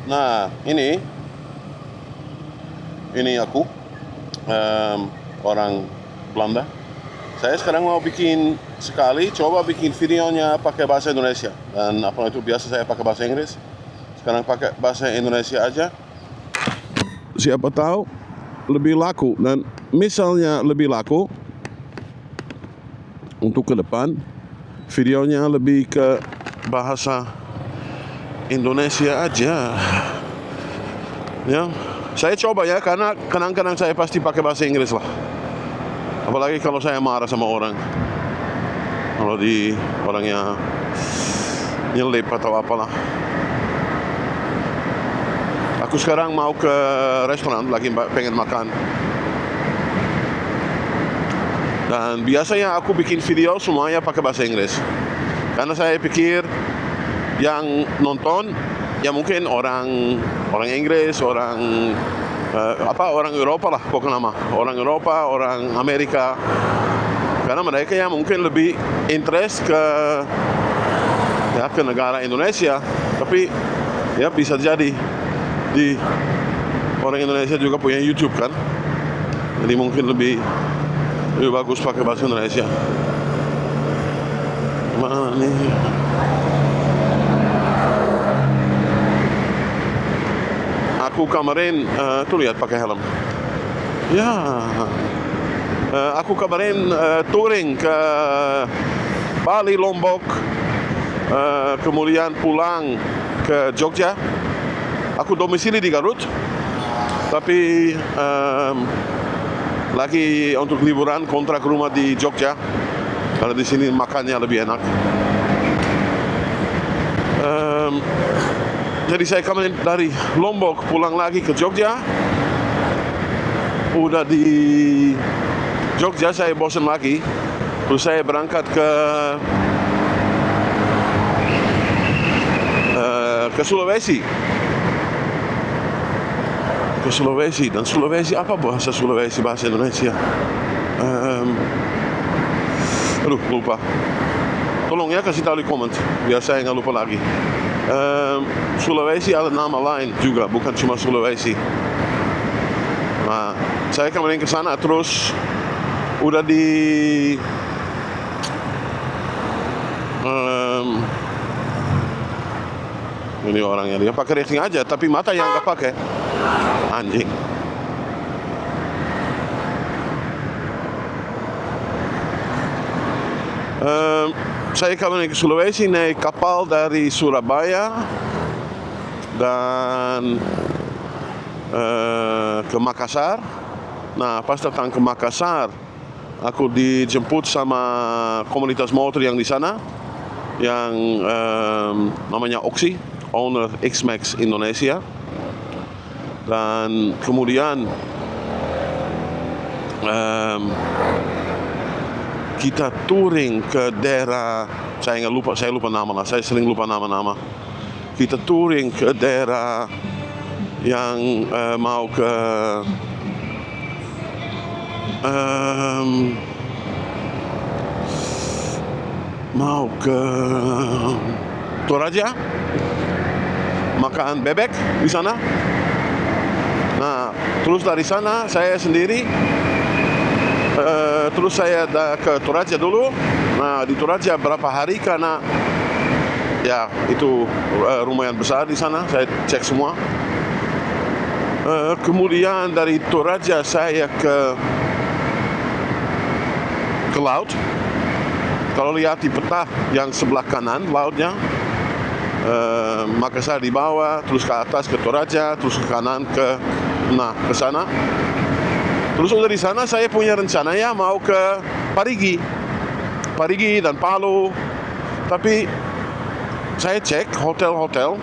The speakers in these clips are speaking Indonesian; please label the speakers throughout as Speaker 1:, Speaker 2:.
Speaker 1: Nah, ini aku orang Belanda. Saya sekarang mau coba bikin videonya pakai bahasa Indonesia. Dan apa itu biasa saya pakai bahasa Inggris. Sekarang pakai bahasa Indonesia aja. Siapa tahu lebih laku, dan misalnya lebih laku untuk ke depan videonya lebih ke bahasa Indonesia aja. Ya, saya coba ya, karena kadang-kadang saya pasti pakai bahasa Inggris lah. Apalagi kalau saya marah sama orang. Kalau orangnya nyelip atau apalah. Aku sekarang mau ke restoran, lagi pengen makan. Dan biasanya aku bikin video semuanya pakai bahasa Inggris. Karena saya pikir yang nonton ya mungkin orang Inggris, orang Eropa lah pokoknya nama. Orang Eropa, orang Amerika. Karena mereka yang mungkin lebih interest ke negara Indonesia. Tapi ya bisa jadi di orang Indonesia juga punya YouTube kan. Jadi mungkin lebih bagus pakai bahasa Indonesia. Mana nih? Aku kemarin tuh lihat pakai helm. Ya, aku kemarin touring ke Bali, Lombok, kemudian pulang ke Jogja. Aku domisili di Garut, tapi lagi untuk liburan kontrak rumah di Jogja karena di sini makannya lebih enak. Jadi saya kemarin dari Lombok pulang lagi ke Jogja. Udah di Jogja saya bosan lagi, terus saya berangkat ke Sulawesi. Dan Sulawesi apa bahasa Sulawesi, bahasa Indonesia? Lupa. Tolong ya kasih tahu di komen biar saya nggak lupa lagi. Sulawesi ada nama lain juga, bukan cuma Sulawesi. Nah, saya kemarin ke sana terus udah di ini orangnya dia pakai racing aja, tapi mata yang nggak pakai. Anjing. Saya kemarin ke Sulawesi naik kapal dari Surabaya dan ke Makassar. Nah, pas datang ke Makassar, aku dijemput sama komunitas motor yang di sana, yang namanya Oxy, owner X-Max Indonesia. Dan kemudian kita touring ke daerah, saya lupa nama lah, saya sering lupa nama-nama. Kita touring ke daerah yang mau ke Toraja, makan bebek di sana. Nah, terus dari sana saya sendiri, terus saya ke Toraja dulu. Nah, di Toraja berapa hari karena ya itu lumayan besar di sana. Saya cek semua. Kemudian dari Toraja saya ke laut. Kalau lihat di peta yang sebelah kanan lautnya, Makassar di bawah, terus ke atas ke Toraja, terus ke kanan ke sana. Terus dari sana saya punya rencana ya mau ke Parigi dan Palu. Tapi saya cek hotel-hotel,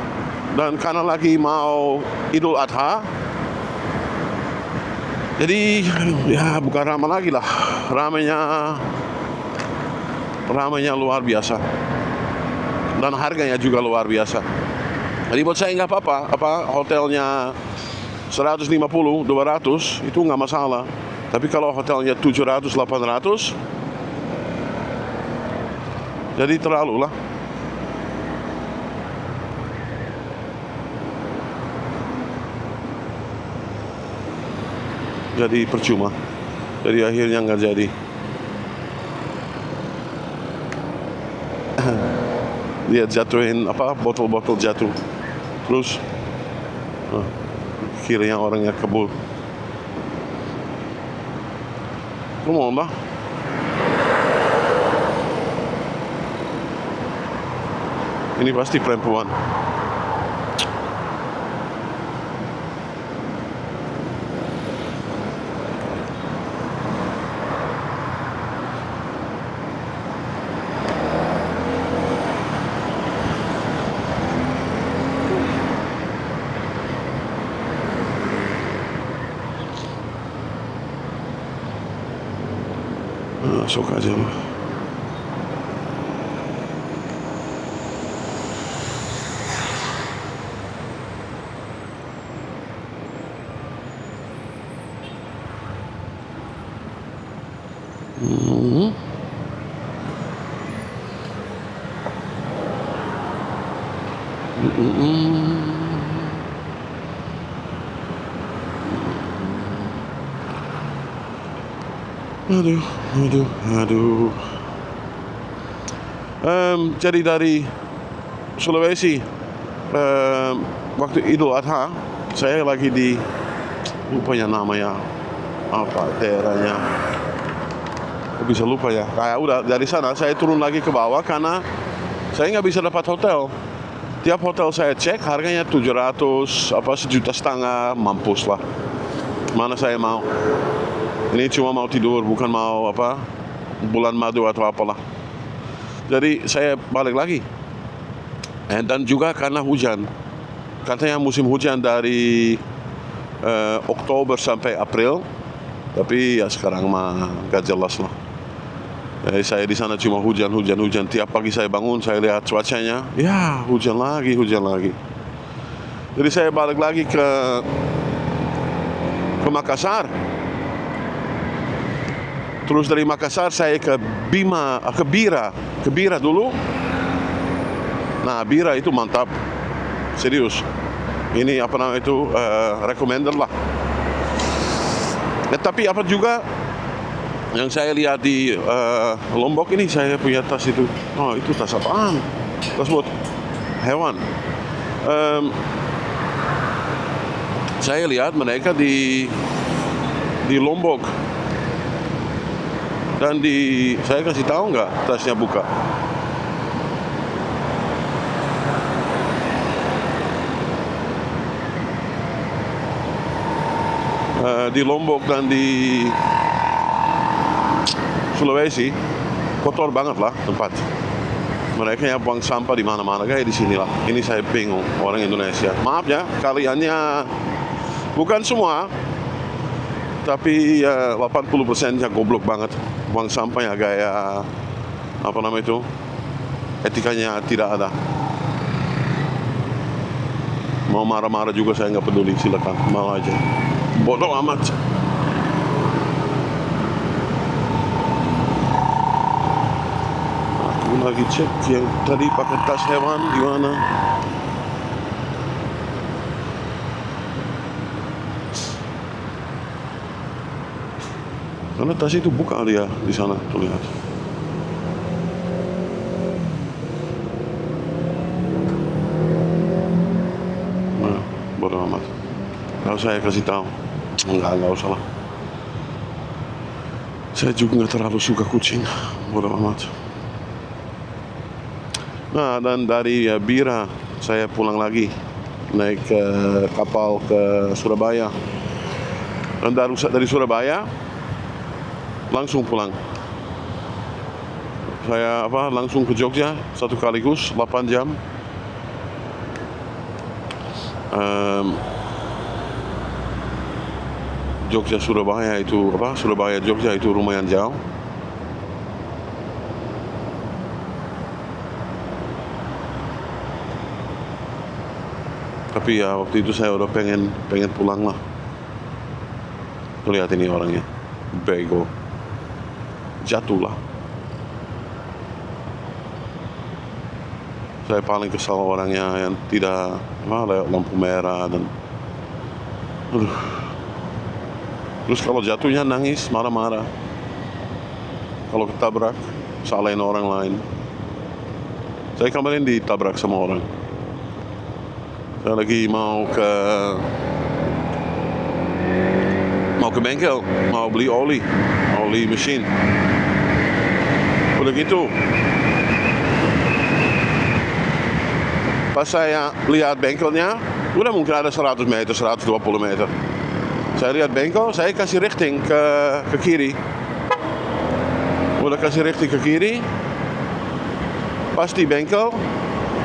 Speaker 1: dan karena lagi mau Idul Adha, jadi ya bukan ramai lagi lah, ramainya luar biasa, dan harganya juga luar biasa. Jadi buat saya nggak apa-apa, hotelnya 150, 200 itu nggak masalah. Tapi kalau hotelnya 700, 800, jadi terlalu lah. jadi percuma. Jadi akhirnya nggak jadi. Dia jatuhin botol-botol jatuh. Terus akhirnya orangnya kabur. Come on lah. Ini pasti perempuan. Masuk aja lah. Aduh. Jadi dari Sulawesi, waktu Idul Adha, saya lagi di lupanya namanya apa daerahnya. Kok bisa lupa ya? Kayak udah dari sana saya turun lagi ke bawah karena saya nggak bisa dapat hotel. Tiap hotel saya cek harganya 700, 1,5 juta, mampus lah. Mana saya mau? Ini cuma mau tidur, bukan mau bulan madu atau apalah. Jadi saya balik lagi. Dan juga karena hujan. Katanya musim hujan dari Oktober sampai April. Tapi ya sekarang mah gak jelas lah. Jadi saya di sana cuma hujan. Tiap pagi saya bangun, saya lihat cuacanya, ya hujan lagi. Jadi saya balik lagi ke Makassar. Terus dari Makassar saya ke Bira dulu. Nah, Bira itu mantap, serius. Ini recommended lah. Tapi juga yang saya lihat di Lombok ini, saya punya tas itu. Oh, itu tas apaan? Tas buat hewan. Saya lihat mereka di Lombok. Dan saya kasih tahu nggak tasnya buka. Di Lombok dan di Sulawesi kotor banget lah tempat. Mereka yang buang sampah di mana-mana kayak di sini lah. Ini saya bingung orang Indonesia. Maaf ya, kaliannya bukan semua, tapi 80% goblok banget. Buang sampahnya gaya etikanya tidak ada. Mau marah-marah juga saya nggak peduli, silakan mau aja. Bodoh amat. Aku lagi cek yang tadi pakai tas hewan di mana. Karena tas itu buka dia di sana, tuh lihat. Nah, bodoh amat. Kalau saya kasih tahu, enggak usah lah. Saya juga nggak terlalu suka kucing, bodoh amat. Nah, dan dari Bira saya pulang lagi, naik kapal ke Surabaya. Dan dari Surabaya langsung pulang. Saya langsung ke Jogja satu kaligus 8 jam. Jogja Surabaya itu Surabaya Jogja itu lumayan jauh. Tapi ya waktu itu saya udah pengen pulang lah. Lihat ini orangnya, bego. Jatuh lah. Saya paling kesal orangnya yang tidak lewat lampu merah dan Terus kalau jatuhnya nangis, marah-marah. Kalau ketabrak, salahin orang lain. Saya kemarin ditabrak sama orang. Saya lagi mau ke bengkel, mau beli oli mesin. Udah gitu, pas saya lihat bengkelnya, udah mungkin ada 100 meter, 120 meter. Saya lihat bengkel, saya kasih richting ke kiri. Udah kasih richting ke kiri, pas di bengkel,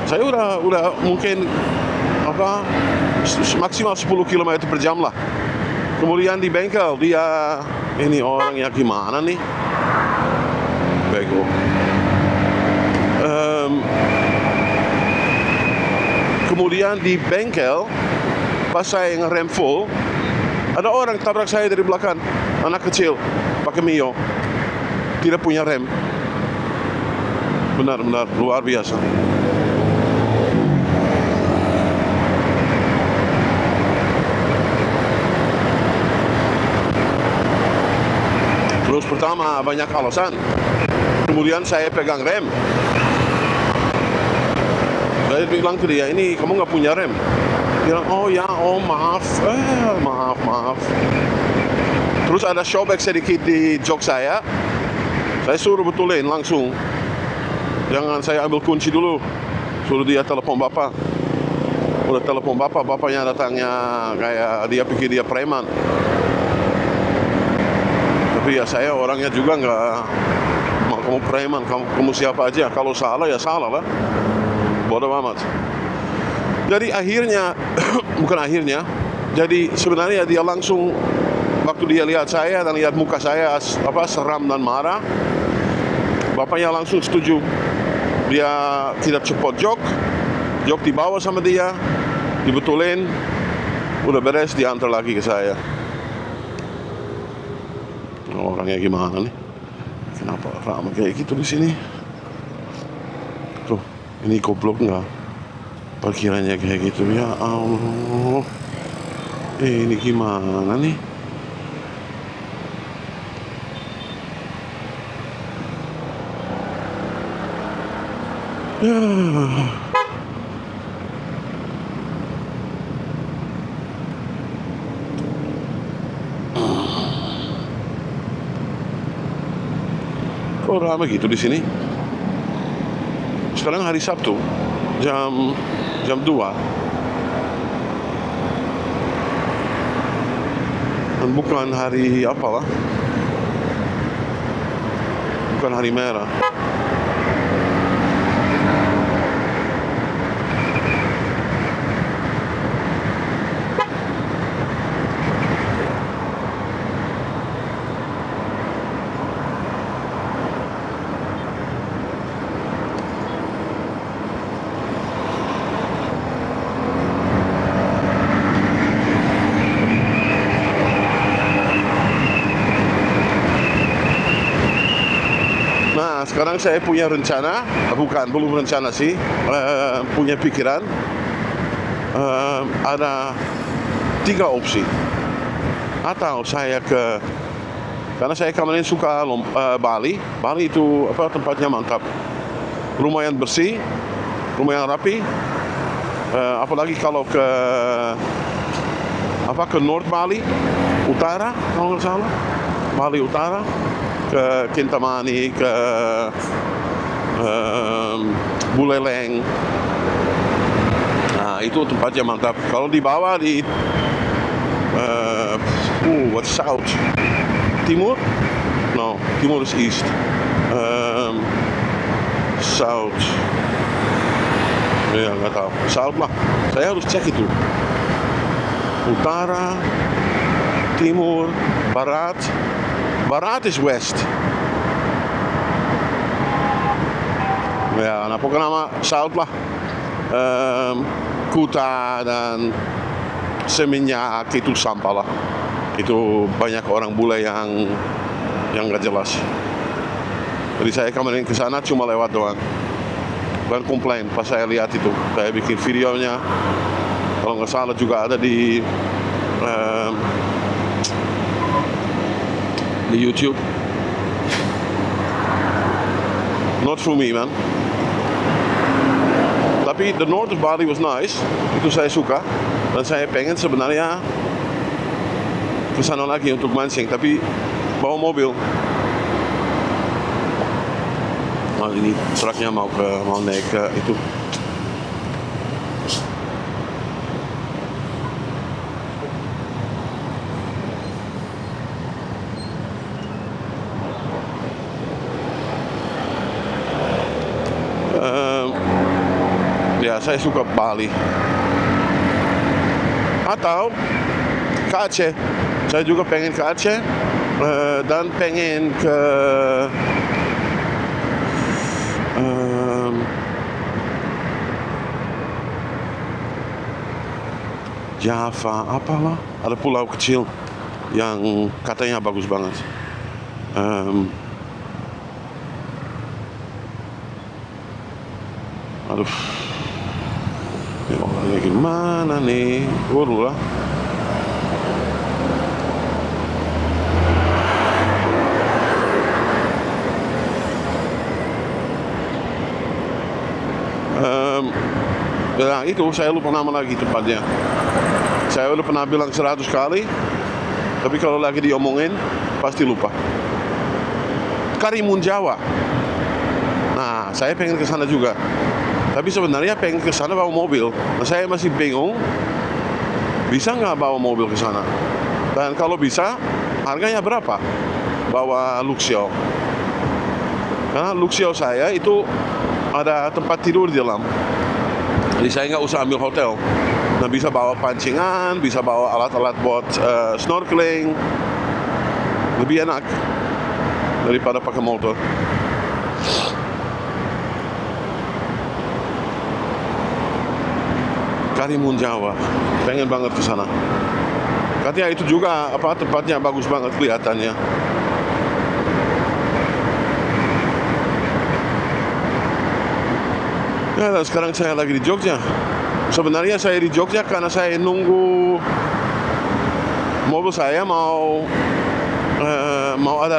Speaker 1: saya udah mungkin maksimal 10 km per jam lah. Kemudian di bengkel dia, ini orangnya gimana nih, bego. Kemudian di bengkel, pas saya ngerem full, ada orang tabrak saya dari belakang, anak kecil, pakai Mio, tidak punya rem. Benar-benar luar biasa. Terus pertama banyak alasan, kemudian saya pegang rem. Saya bilang ke dia, ini kamu nggak punya rem. Dia bilang, maaf, maaf. Terus ada showback sedikit di jok saya suruh betulin langsung. Jangan saya ambil kunci dulu, suruh dia telepon bapak. Udah telepon bapak, bapaknya datangnya kayak dia pikir dia preman. Tapi ya saya orangnya juga nggak mau kamu preman, kamu siapa aja. Kalau salah ya salah lah, bodoh amat. Jadi akhirnya jadi sebenarnya dia langsung, waktu dia lihat saya dan lihat muka saya seram dan marah, bapaknya langsung setuju. Dia tidak cepat jok dibawa sama dia, dibetulin, udah beres, diantar lagi ke saya. Orangnya gimana nih? Kenapa ramai kayak gitu di sini? Tuh, ini goblok nggak? Parkirannya kayak gitu, ya Allah. Ini gimana nih? Kok ramai gitu di sini? Sekarang hari Sabtu, jam 2. Dan bukan hari apalah. Bukan hari merah. Sekarang saya punya rencana, belum rencana sih, punya pikiran. Ada 3 opsi. Atau saya karena saya kemarin suka Bali itu tempatnya mantap, lumayan bersih, lumayan rapi. Apalagi kalau ke North Bali Utara, kalau nggak salah, Bali Utara, ke Kintamani, ke Buleleng. Nah, itu tempatnya mantap. Kalau di bawah what's south? Timur? No, timur is east. South. Ya, nggak tahu. South lah. Saya harus cek itu. Utara, timur, barat. Barat is west. Ya, nah pokoknya nama South lah. Kuta dan Seminyak itu sampah lah. Itu banyak orang bule yang nggak jelas. Jadi saya kemarin ke sana cuma lewat doang. Dan komplain pas saya lihat itu. Saya bikin videonya. Kalau nggak salah juga ada di di YouTube. Not for me, man. Tapi the north of Bali was nice. Itu saya suka. Dan saya pengen sebenarnya ke sana lagi untuk mancing, tapi bawa mobil. Nah, ini truknya mau naik ke itu. Ya, saya suka Bali. Atau ke Aceh. Saya juga pengen ke Aceh dan pengen ke Java, apalah. Ada pulau kecil yang katanya bagus banget. Aduh, ini orangnya gimana nih? Waduh lah. Nah itu saya lupa nama lagi tempatnya. Saya udah pernah bilang 100 kali, tapi kalau lagi diomongin pasti lupa. Karimun Jawa. Nah, saya pengen ke sana juga. Tapi sebenarnya pengen ke sana bawa mobil. Nah, saya masih bingung, bisa nggak bawa mobil ke sana? Dan kalau bisa, harganya berapa? Bawa Luxio. Karena Luxio saya itu ada tempat tidur di dalam. Jadi saya nggak usah ambil hotel. Nah, bisa bawa pancingan, bisa bawa alat-alat buat snorkeling. Lebih enak daripada pakai motor. Karimun Jawa, pengen banget ke sana. Katanya itu juga tempatnya bagus banget kelihatannya. Ya, dan sekarang saya lagi di Jogja. Sebenarnya saya di Jogja karena saya nunggu mobil saya mau ada